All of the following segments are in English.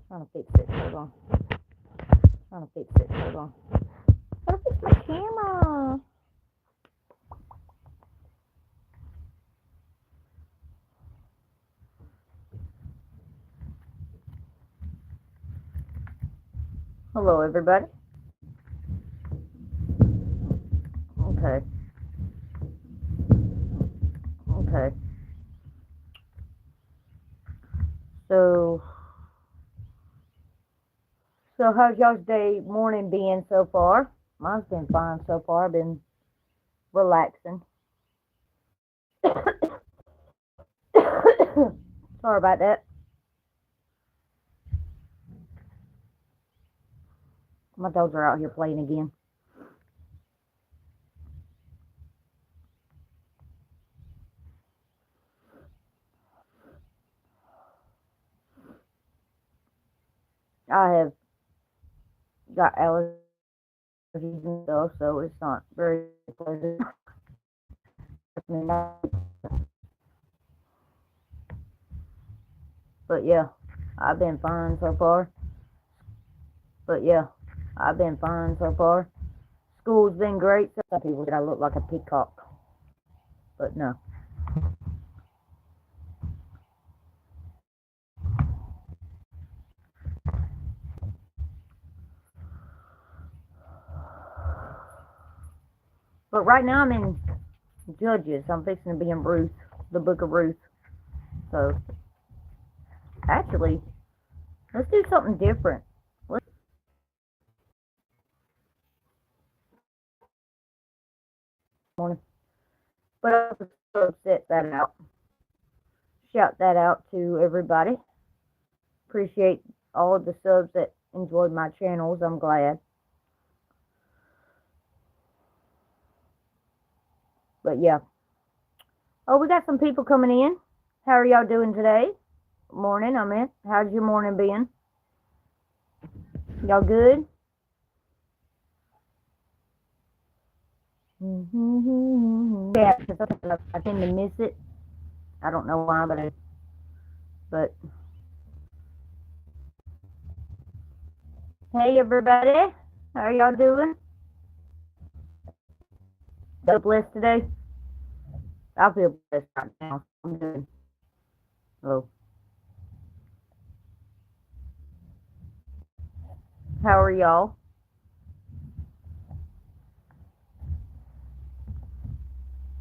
Trying to fix it. Hold on. Trying to fix it. Hold on. Gotta fix my camera. Hello, everybody. Okay. Okay. So how's y'all's morning been so far? Mine's been fine so far. I've been relaxing. Sorry about that. My dogs are out here playing again. I have got allergies and stuff, so it's not very pleasant. But yeah, I've been fine so far. School's been great. Some people said I look like a peacock, but no. But right now I'm in Judges. I'm fixing to be in Ruth, the book of Ruth. So, actually, let's do something different. Morning. But I also set that out. Shout that out to everybody. Appreciate all of the subs that enjoyed my channels. I'm glad. But yeah. Oh, we got some people coming in. How are y'all doing today? Morning, I'm in. How's your morning been? Y'all good? Yeah, because I tend to miss it. I don't know why, but hey everybody, how are y'all doing? So blessed today. I feel blessed right now. I'm good. Oh, how are y'all?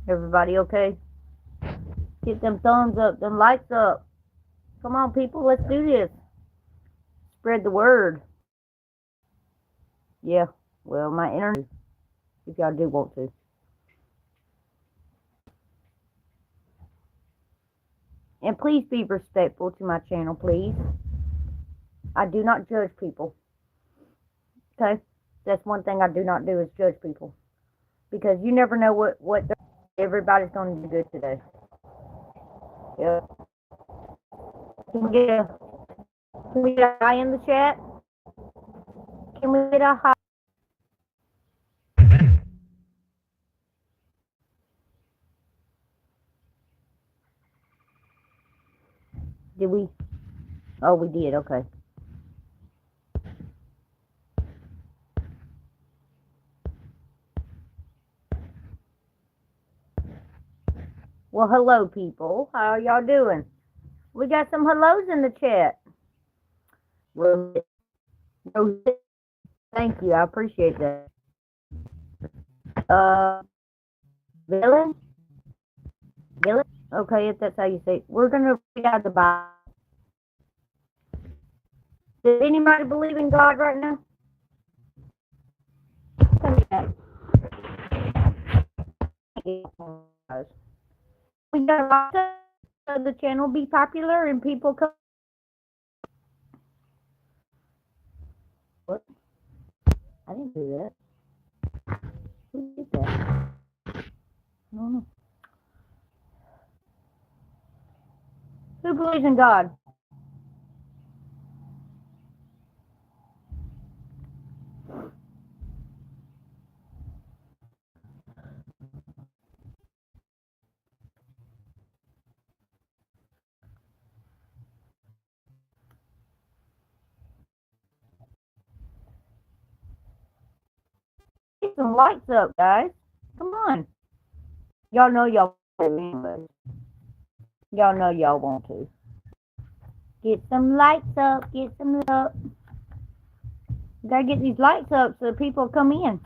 Everybody okay? Get them thumbs up, them likes up. Come on, people, let's do this. Spread the word. Yeah, well, my internet, if y'all do want to. And please be respectful to my channel, please. I do not judge people. Okay? That's one thing I do not do is judge people. Because you never know what everybody's going to do good today. Yeah. Can we get a hi in the chat? Can we get a hi? Did we? Oh, we did. Okay. Well, hello, people. How are y'all doing? We got some hellos in the chat. Rose, thank you. I appreciate that. Villain? Okay, if that's how you say it. We're going to read out the Bible. Does anybody believe in God right now? Tell me that. We got lots of the channel be popular and people come. What? I didn't do that. Who did that? I don't know. Who believes in God? some lights up, guys. Come on. Y'all know y'all want to anyway. Y'all know y'all want to. Get some lights up. Get some lights up. Gotta get these lights up so people come in.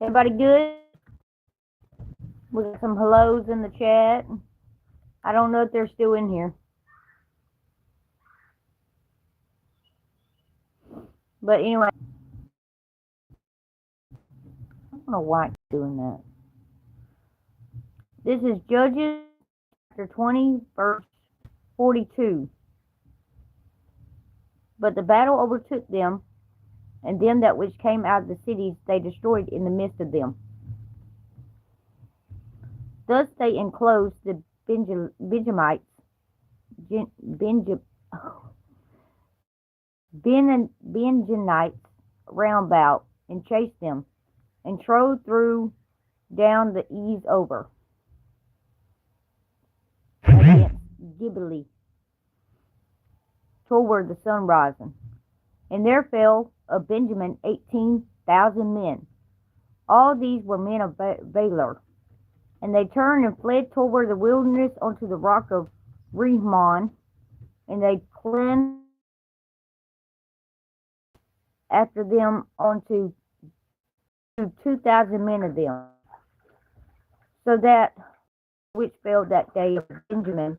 Everybody good? We got some hellos in the chat. I don't know if they're still in here. But anyway, I don't know why it's doing that. This is Judges chapter 20, verse 42. But the battle overtook them, and them that which came out of the cities they destroyed in the midst of them. Thus they enclosed the Benjamites, Benjamites round about, and chased them, and trode through down the ease over against Gibeah toward the sun rising. And there fell of Benjamin 18,000 men. All these were men of Valor. And they turned and fled toward the wilderness unto the rock of Rimmon, and they cleansed after them unto 2,000 men of them. So that which fell that day of Benjamin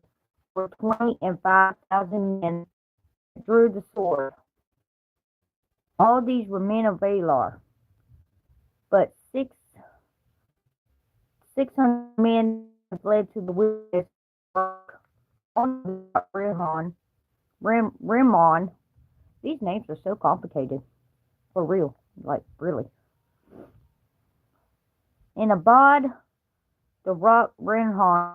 were 25,000 men that drew the sword. All these were men of Valor, but 600 men fled to the wilderness on Rimmon. These names are so complicated. For real. Like, really. And abode the rock Rimmon,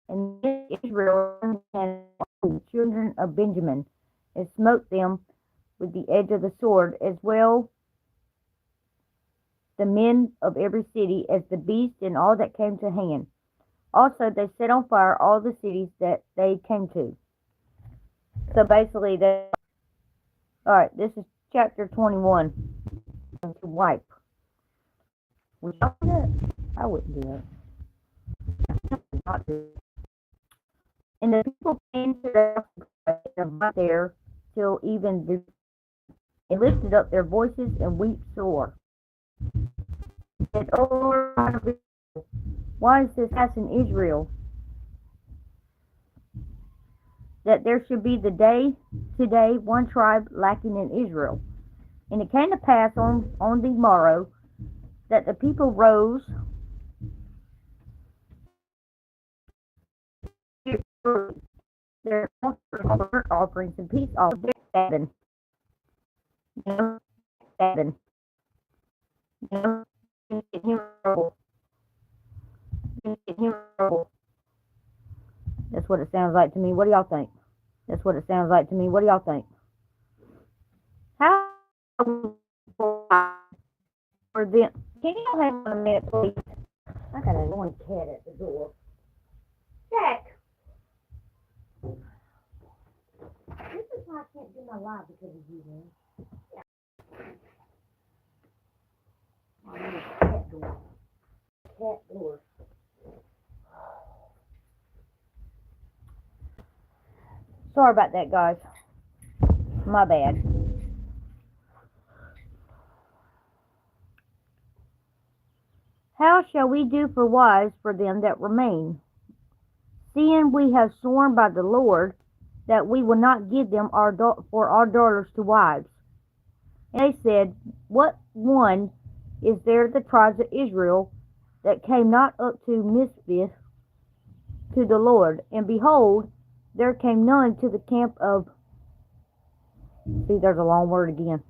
and Israel and the children of Benjamin, and smote them with the edge of the sword, as well the men of every city as the beast and all that came to hand. Also they set on fire all the cities that they came to. So basically, alright, this is chapter 21. To wipe. Would y'all do that? I wouldn't do that. Not do it. And the people came to there till even the, and lifted up their voices and wept sore. Said, "O Lord God of Israel, why is this cast in Israel, that there should be today one tribe lacking in Israel?" And it came to pass on the morrow that the people rose their burnt offerings and peace offerings. Seven. That's what it sounds like to me. What do y'all think? That's what it sounds like to me. What do y'all think? How for them? Can y'all have 1 minute, please? I got a annoying cat at the door. Jack! This is why I can't do my live because of you, man. I need a cat door. Cat door. Sorry about that, guys. My bad. How shall we do for wives for them that remain? Seeing we have sworn by the Lord that we will not give them for our daughters to wives. And they said, what one is there the tribes of Israel that came not up to Mizpeh to the Lord? And behold, there came none to the camp of, see, there's a long word again,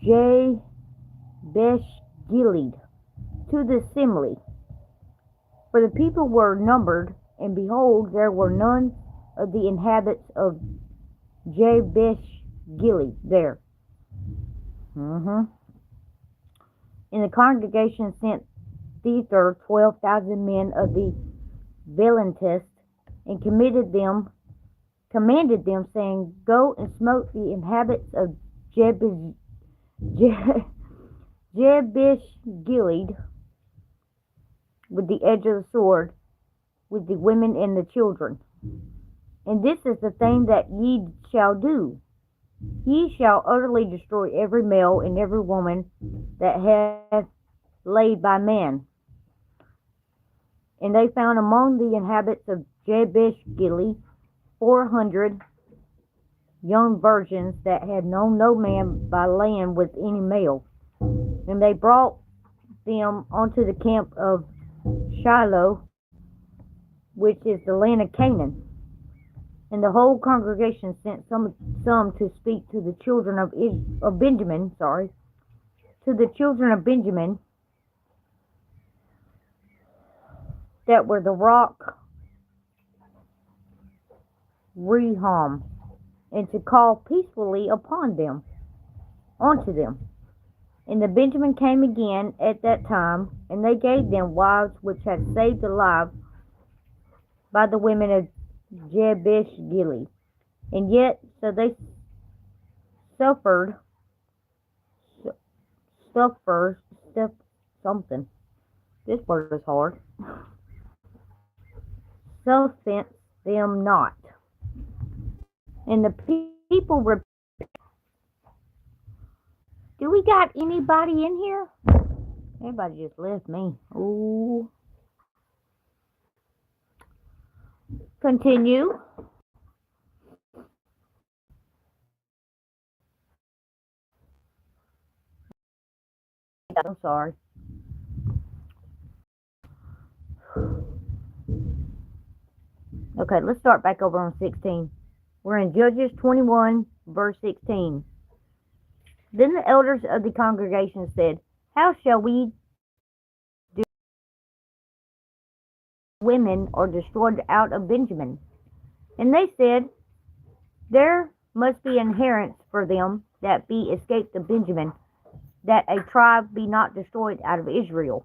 Jabesh Gilead, to the assembly. For the people were numbered, and behold, there were none of the inhabitants of Jabesh Gilead there. And the congregation sent thither 12,000 men of the Valentist, and committed commanded them, saying, Go and smote the inhabitants of Jabesh Gilead with the edge of the sword, with the women and the children. And this is the thing that ye shall do. Ye shall utterly destroy every male and every woman that hath laid by man. And they found among the inhabitants of Jabesh Gilead 400 young virgins that had known no man by laying with any male. And they brought them unto the camp of Shiloh, which is the land of Canaan. And the whole congregation sent some to speak to the children of Benjamin, to the children of Benjamin that were the rock Reham, and to call peacefully unto them. And the Benjamin came again at that time, and they gave them wives which had saved alive by the women of Jabesh Gilead. And yet, so they suffered something. This word is hard. Suffered them not. And the people repented. Do we got anybody in here? Everybody just left me. Ooh. Continue. I'm sorry. Okay, let's start back over on 16. We're in Judges 21, verse 16. Then the elders of the congregation said, How shall we do? Women are destroyed out of Benjamin. And they said, There must be inheritance for them that be escaped of Benjamin, that a tribe be not destroyed out of Israel.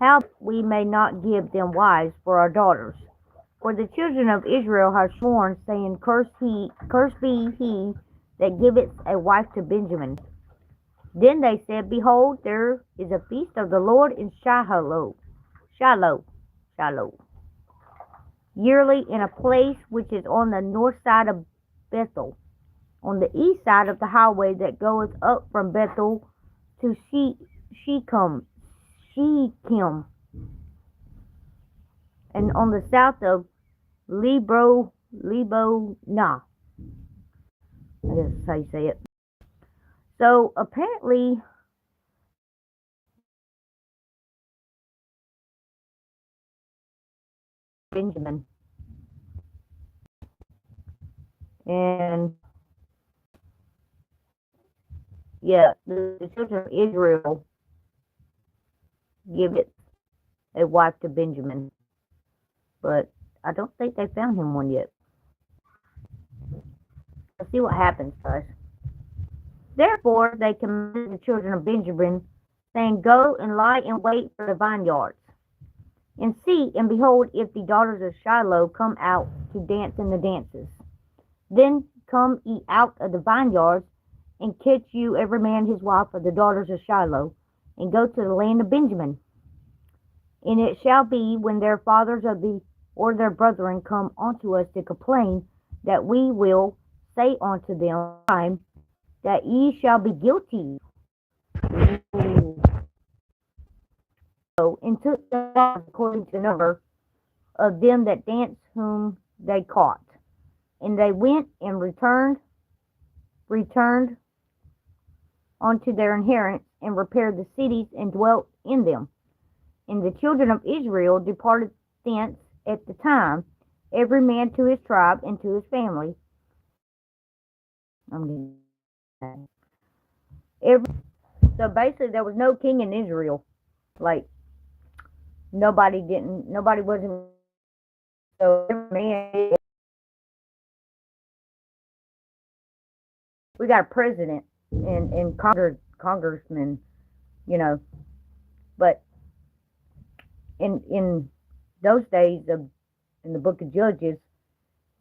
How we may not give them wives for our daughters. For the children of Israel have sworn, saying, Cursed be he that giveth a wife to Benjamin. Then they said, Behold, there is a feast of the Lord in Shiloh, yearly in a place which is on the north side of Bethel, on the east side of the highway that goeth up from Bethel to Shechem, and on the south of Lebonah. I guess that's how you say it. So apparently, Benjamin, and yeah, the children of Israel give it a wife to Benjamin, but I don't think they found him one yet. Let's see what happens, guys. Therefore they commanded the children of Benjamin, saying, Go and lie in wait for the vineyards, and see, and behold, if the daughters of Shiloh come out to dance in the dances. Then come ye out of the vineyards, and catch you every man his wife of the daughters of Shiloh, and go to the land of Benjamin. And it shall be, when their fathers or their brethren come unto us to complain, that we will say unto them, that ye shall be guilty. So, and took them according to the number of them that danced whom they caught. And they went and returned unto their inheritance, and repaired the cities, and dwelt in them. And the children of Israel departed thence at the time, every man to his tribe and to his family. So basically, there was no king in Israel. Like, nobody wasn't. So every man, we got a president and congressman, but in those days in the book of Judges,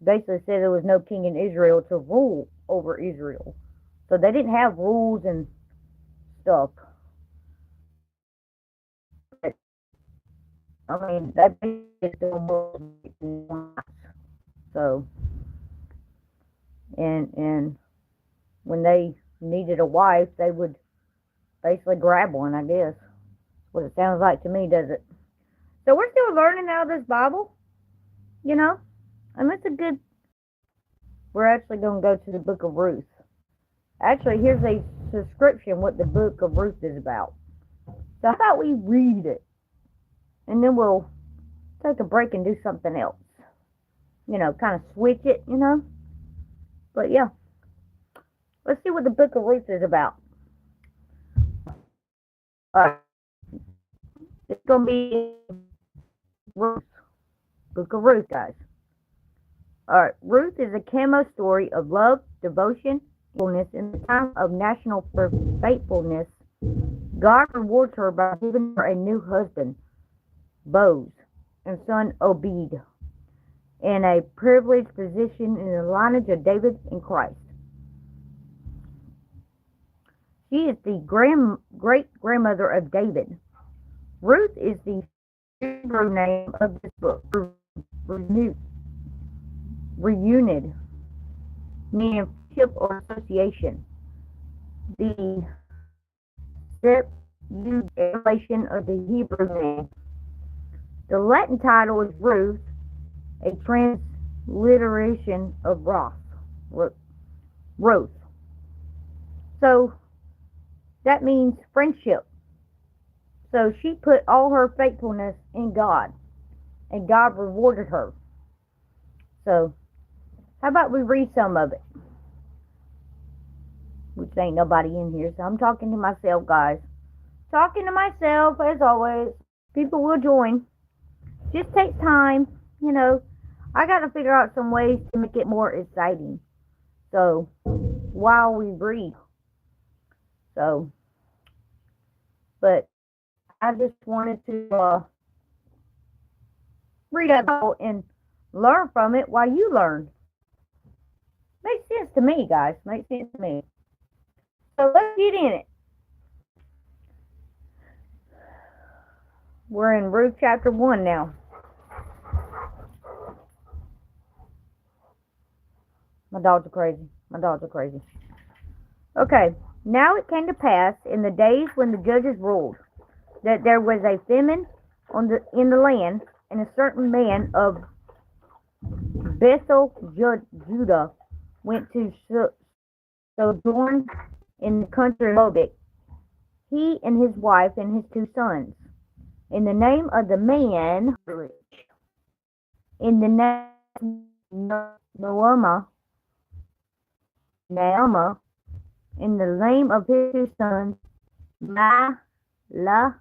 basically said there was no king in Israel to rule over Israel. So they didn't have rules and stuff. But, I mean, they basically so and when they needed a wife, they would basically grab one, I guess. That's what it sounds like to me, does it? So we're still learning out of this Bible, you know? And it's a good... We're actually going to go to the book of Ruth. Actually, here's a description what the book of Ruth is about. So how about we read it? And then we'll take a break and do something else. You know, kind of switch it, you know? But yeah. Let's see what the book of Ruth is about. Alright. It's going to be Ruth. Book of Ruth, guys. Alright. Ruth is a camo story of love, devotion, faithfulness. In the time of national faithfulness, God rewards her by giving her a new husband, Boaz, and son Obed, and a privileged position in the lineage of David and Christ. She is the great-grandmother of David. Ruth is the Hebrew name of this book, reunited, meaning friendship or association. The translation of the Hebrew name. The Latin title is Ruth, a transliteration of Ruth. So that means friendship. So she put all her faithfulness in God, and God rewarded her. So how about we read some of it? Which ain't nobody in here, so I'm talking to myself, guys. Talking to myself, as always. People will join. Just takes time, you know. I got to figure out some ways to make it more exciting. So, while we read. So, but I just wanted to read about and learn from it while you learn. Makes sense to me, guys. Makes sense to me. So let's get in it. We're in Ruth chapter 1 now. My dogs are crazy. My dogs are crazy. Okay. Now it came to pass in the days when the judges ruled that there was a famine in the land, and a certain man of Bethel, Judah, went to sojourn in the country of Moab, he and his wife and his 2 sons. In the name of the man, in the name Naamah, in the name of his 2 sons, Mahlah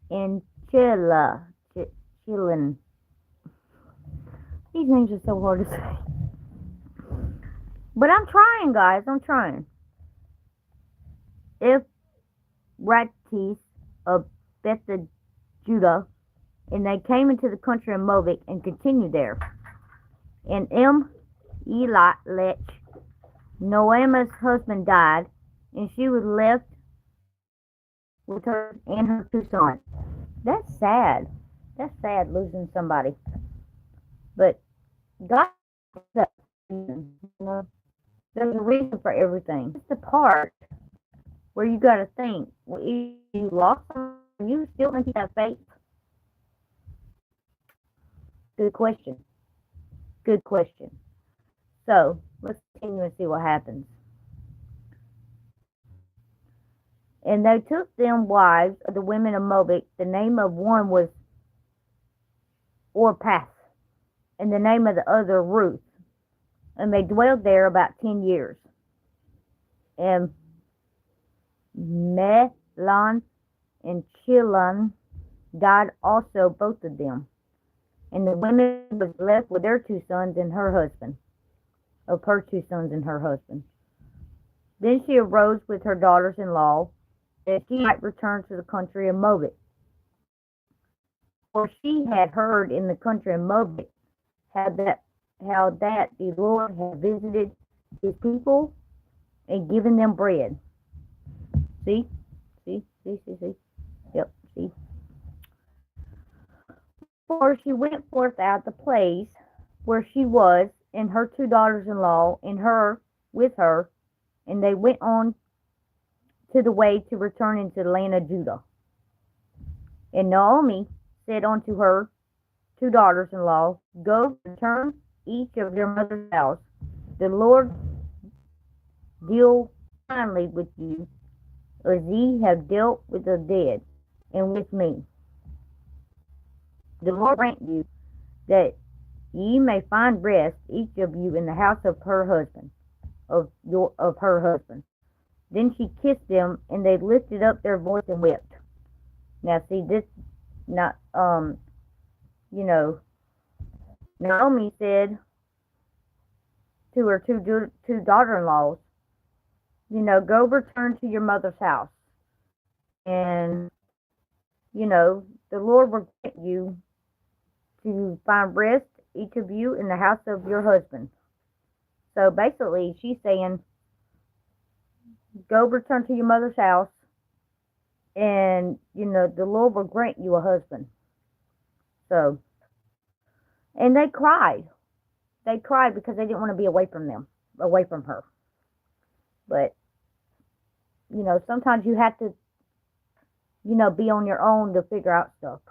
and Chilon. These names are so hard to say. But I'm trying, guys. I'm trying. Ephrates of Bethel, Judah, and they came into the country of Moab and continued there. And Elimelech, Noah's husband, died, and she was left with her and her 2 sons. That's sad. That's sad, losing somebody. But God, you know, there's a reason for everything. It's the part where you got to think, well, if you lost someone, you still think you have faith? Good question. Good question. So, let's continue and see what happens. And they took them wives of the women of Moab. The name of one was Orpah, and the name of the other Ruth. And they dwelled there about 10 years. And Mahlon and Chilon died also, both of them. And the woman was left with their 2 sons and her husband. Of her 2 sons and her husband. Then she arose with her daughters-in-law, that she might return to the country of Moab. For she had heard in the country of Moab how that that the Lord had visited his people and given them bread. See? See? Yep, see? For she went forth out the place where she was, and her two daughters-in-law, and her with her, and they went on to the way to return into the land of Judah. And Naomi said unto her two daughters-in-law, Go, return each of your mother's house. The Lord deal kindly with you, as ye have dealt with the dead, and with me. The Lord grant you that ye may find rest, each of you, in the house of her husband, of her husband. Then she kissed them, and they lifted up their voice and wept. Now, see, this, not, Naomi said to her two daughter-in-laws, go return to your mother's house. And, the Lord will grant you to find rest, each of you, in the house of your husband. So basically, she's saying, go return to your mother's house, and, the Lord will grant you a husband. So, and they cried. They cried because they didn't want to be away from her. But, sometimes you have to, be on your own to figure out stuff.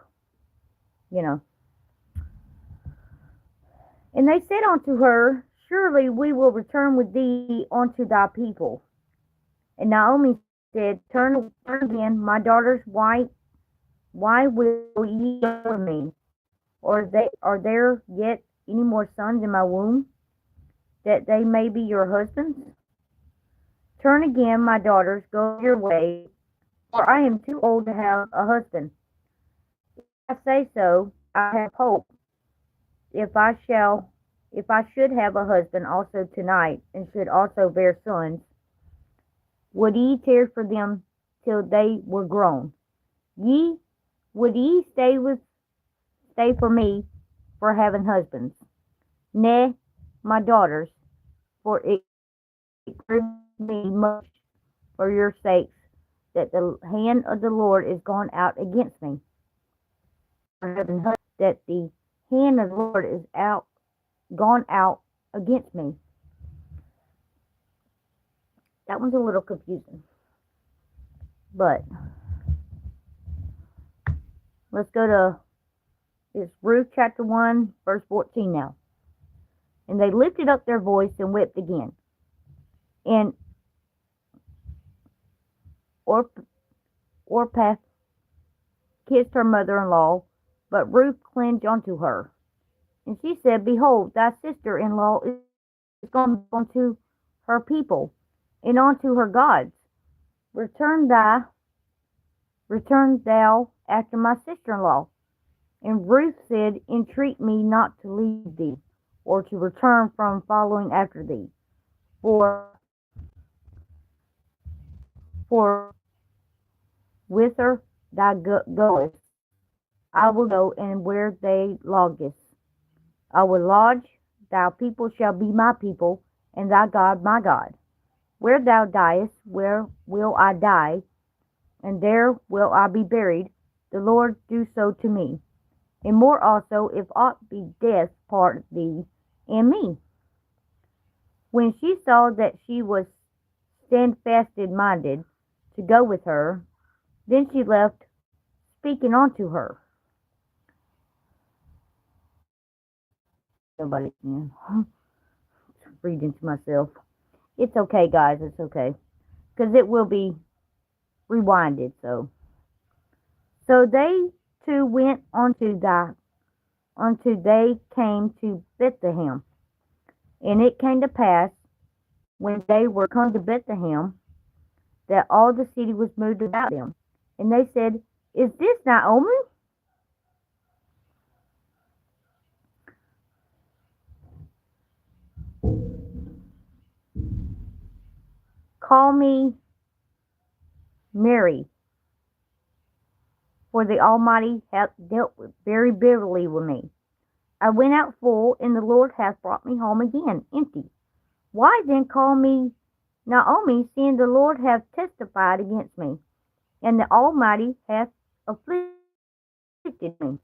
And they said unto her, Surely we will return with thee unto thy people. And Naomi said, Turn again, my daughters, why will ye go with me? Are there yet any more sons in my womb, that they may be your husbands? Turn again, my daughters, go your way, for I am too old to have a husband. If I say so, I have hope. If I should have a husband also tonight, and should also bear sons, would ye tarry for them till they were grown? Would ye stay for me for having husbands? Nay, my daughters, for it grieves me much for your sakes, that the hand of the Lord is gone out against me. That the hand of the Lord is gone out against me. That one's a little confusing. But let's go to, it's Ruth chapter 1, verse 14 now. And they lifted up their voice and wept again. And Orpah kissed her mother-in-law, but Ruth clinged unto her. And she said, Behold, thy sister-in-law is gone unto her people, and unto her gods. Return thou after my sister-in-law. And Ruth said, Entreat me not to leave thee, or to return from following after thee. For whither thou goest, I will go, and where thou lodgest, I will lodge. Thy people shall be my people, and thy God my God. Where thou diest, where will I die, and there will I be buried. The Lord do so to me. And more also, if aught be death part thee and me. When she saw that she was steadfastly minded to go with her, then she left, speaking unto her. Nobody can. Reading to myself. It's okay, guys. It's okay. Because it will be rewinded. So they two went unto they came to Bethlehem. And it came to pass, when they were come to Bethlehem, that all the city was moved about them. And they said, Is this Naomi? Call me Mary, for the Almighty hath dealt very bitterly with me. I went out full, and the Lord hath brought me home again empty. Why then call me Naomi, seeing the Lord hath testified against me, and the Almighty hath afflicted me?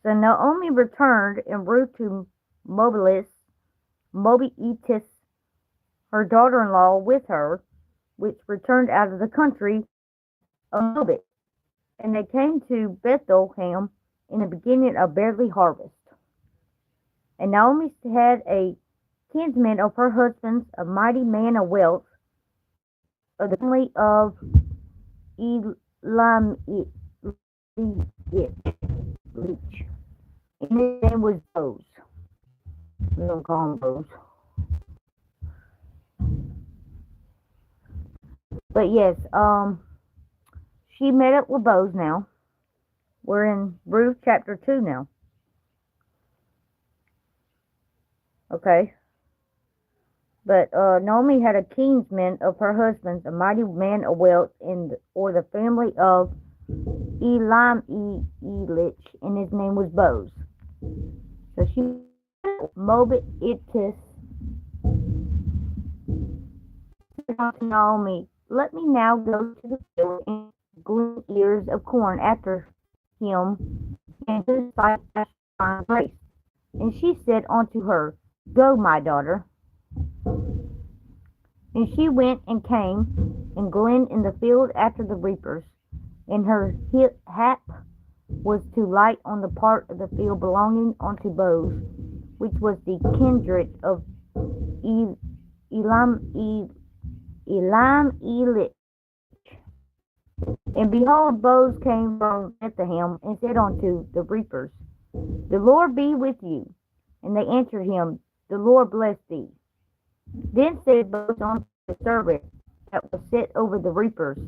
So Naomi returned and Ruth to Moabitess, her daughter-in-law, with her, which returned out of the country of Moab. And they came to Bethlehem in the beginning of barley harvest. And Naomi had a kinsman of her husband's, a mighty man of wealth, of the family of Elimelech, and his name was Boaz. We don't call him Boaz. But yes, she met up with Boaz now. We're in Ruth chapter 2 now. Okay. But Naomi had a kinsman of her husband's, a mighty man of wealth, or the family of Elimelech, and his name was Boaz. So she Moabitess said to Naomi, let me now go to the field and glean ears of corn after him, and his sight as find grace. And she said unto her, go, my daughter. And she went and came and gleaned in the field after the reapers. And her hap was to light on the part of the field belonging unto Boaz, which was the kindred of Elimelech. And behold, Boaz came from Bethlehem, and said unto the reapers, the Lord be with you. And they answered him, the Lord bless thee. Then said Boaz unto the servant that was set over the reapers,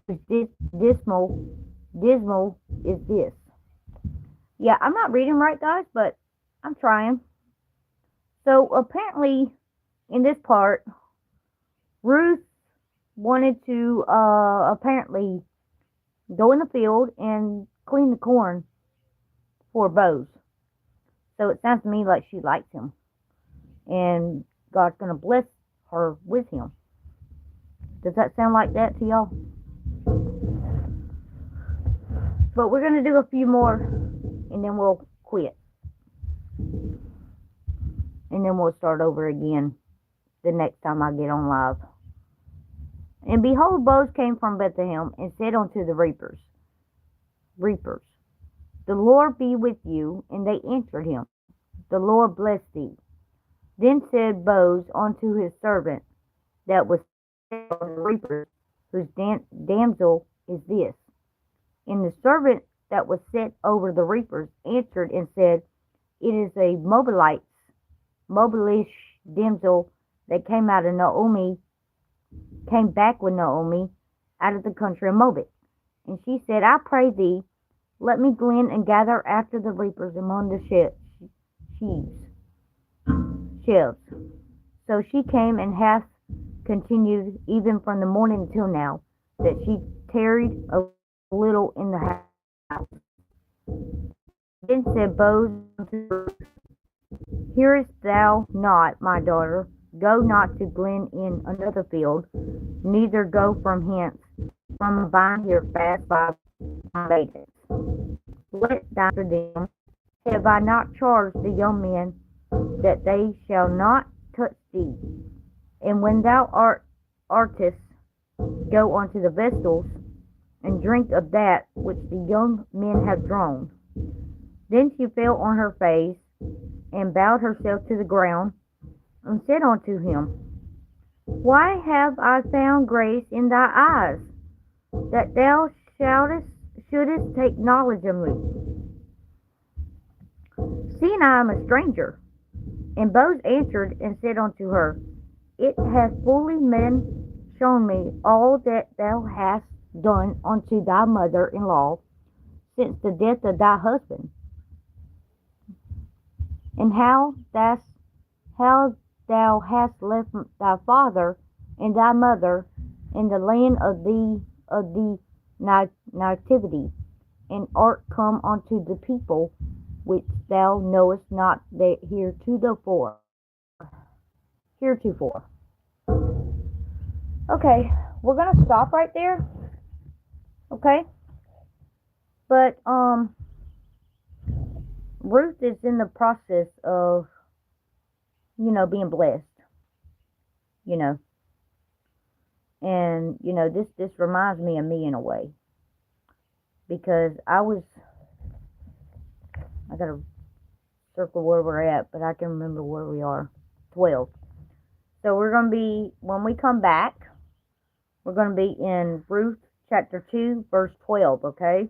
whose dismal is this. Yeah, I'm not reading right, guys, but I'm trying. So apparently, in this part, Ruth wanted to apparently go in the field and clean the corn for Boaz. So it sounds to me like she likes him, and God's going to bless her with him. Does that sound like that to y'all? But we're going to do a few more, and then we'll quit. And then we'll start over again the next time I get on live. And behold, Boaz came from Bethlehem, and said unto the reapers, the Lord be with you. And they answered him, the Lord bless thee. Then said Boaz unto his servant that was set on the reapers, whose damsel is this. And the servant that was set over the reapers answered and said, it is a Moabitish damsel that came back with Naomi out of the country of Moab. And she said, I pray thee, let me glean and gather after the reapers among the sheaves. So she came and hath continued even from the morning till now, that she tarried a little in the house. Then said Boaz unto her, hearest thou not, my daughter? Go not to glean in another field, neither go from hence, from abide here fast by my maidens. Let after them, have I not charged the young men that they shall not touch thee? And when thou artest, go unto the vessels, and drink of that which the young men have drawn. Then she fell on her face, and bowed herself to the ground, and said unto him, why have I found grace in thy eyes, that thou shouldest take knowledge of me, seeing I am a stranger? And Boaz answered and said unto her, it hath fully been shown me all that thou hast done unto thy mother-in-law since the death of thy husband, and how thou hast left thy father and thy mother in the land of the nativity, and art come unto the people which thou knowest not that heretofore. Okay, we're gonna stop right there. Okay, but Ruth is in the process of, being blessed. You know, and this reminds me of me in a way, because I gotta circle where we're at, but I can remember where we are. 12. So when we come back, we're going to be in Ruth chapter 2, verse 12, okay?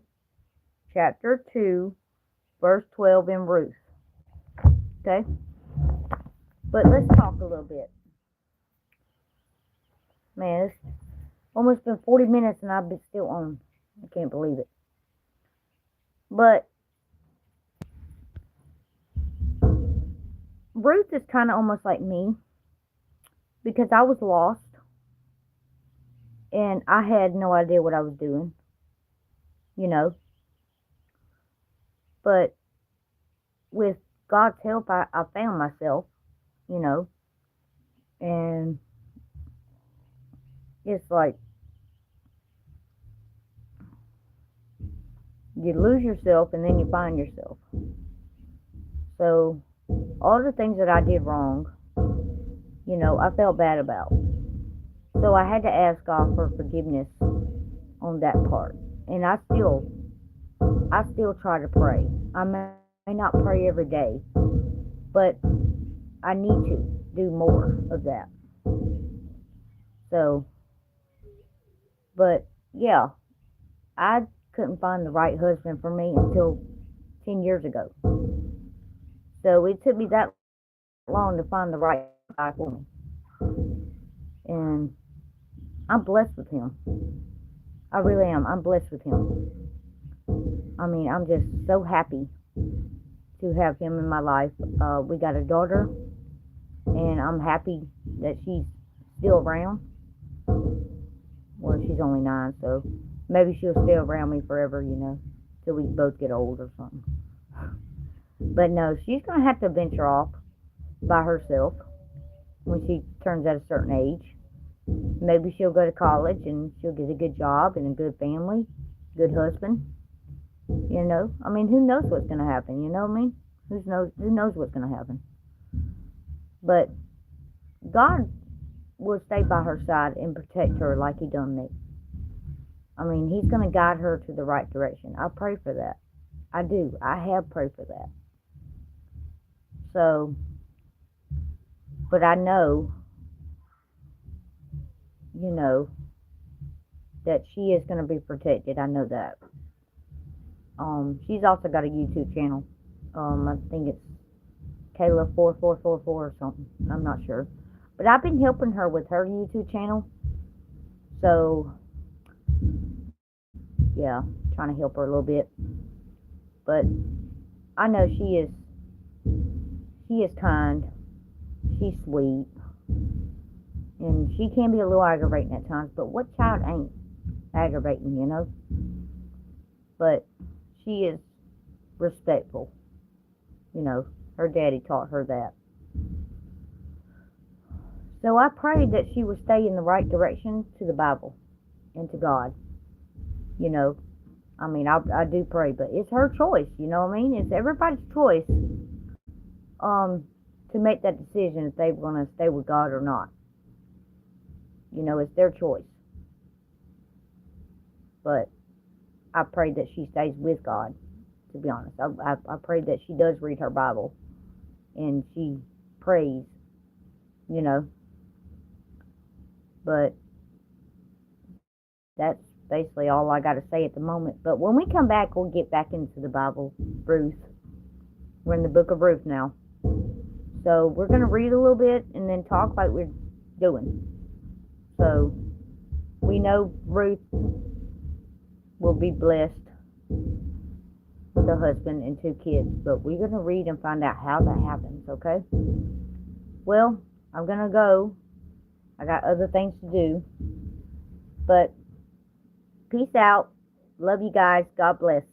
Chapter 2, verse 12 in Ruth, okay? But let's talk a little bit. Man, it's almost been 40 minutes and I've been still on. I can't believe it. But Ruth is kind of almost like me, because I was lost and I had no idea what I was doing, But with God's help, I found myself, and it's like you lose yourself and then you find yourself. So all the things that I did wrong, I felt bad about. So I had to ask God for forgiveness on that part. And I still try to pray. I may not pray every day, but I need to do more of that. So, but yeah, I couldn't find the right husband for me until 10 years ago. So it took me that long to find the right guy for me. And I'm blessed with him. I really am. I'm blessed with him. I mean, I'm just so happy to have him in my life. We got a daughter, and I'm happy that she's still around. Well, she's only 9, so maybe she'll stay around me forever, till we both get old or something. But no, she's going to have to venture off by herself when she turns at a certain age. Maybe she'll go to college and she'll get a good job and a good family, good husband. I mean, who knows what's going to happen? You know what I mean? Who knows what's going to happen? But God will stay by her side and protect her like he done me. I mean, he's going to guide her to the right direction. I pray for that. I do. I have prayed for that. So, but I know, that she is going to be protected. I know that. She's also got a YouTube channel. I think it's Kayla4444 or something. I'm not sure. But I've been helping her with her YouTube channel. So, yeah, trying to help her a little bit. But I know she is kind. She's sweet. And she can be a little aggravating at times. But what child ain't aggravating, But she is respectful. Her daddy taught her that. So I prayed that she would stay in the right direction to the Bible and to God. I mean, I do pray, but it's her choice, you know what I mean? It's everybody's choice to make that decision if they want to stay with God or not. It's their choice. But I pray that she stays with God, to be honest. I pray that she does read her Bible and she prays, But that's basically all I got to say at the moment. But when we come back, we'll get back into the Bible, Ruth. We're in the book of Ruth now. So we're going to read a little bit and then talk like we're doing. So we know Ruth will be blessed with a husband and 2 kids. But we're going to read and find out how that happens, okay? Well, I'm going to go. I got other things to do. But peace out. Love you guys. God bless.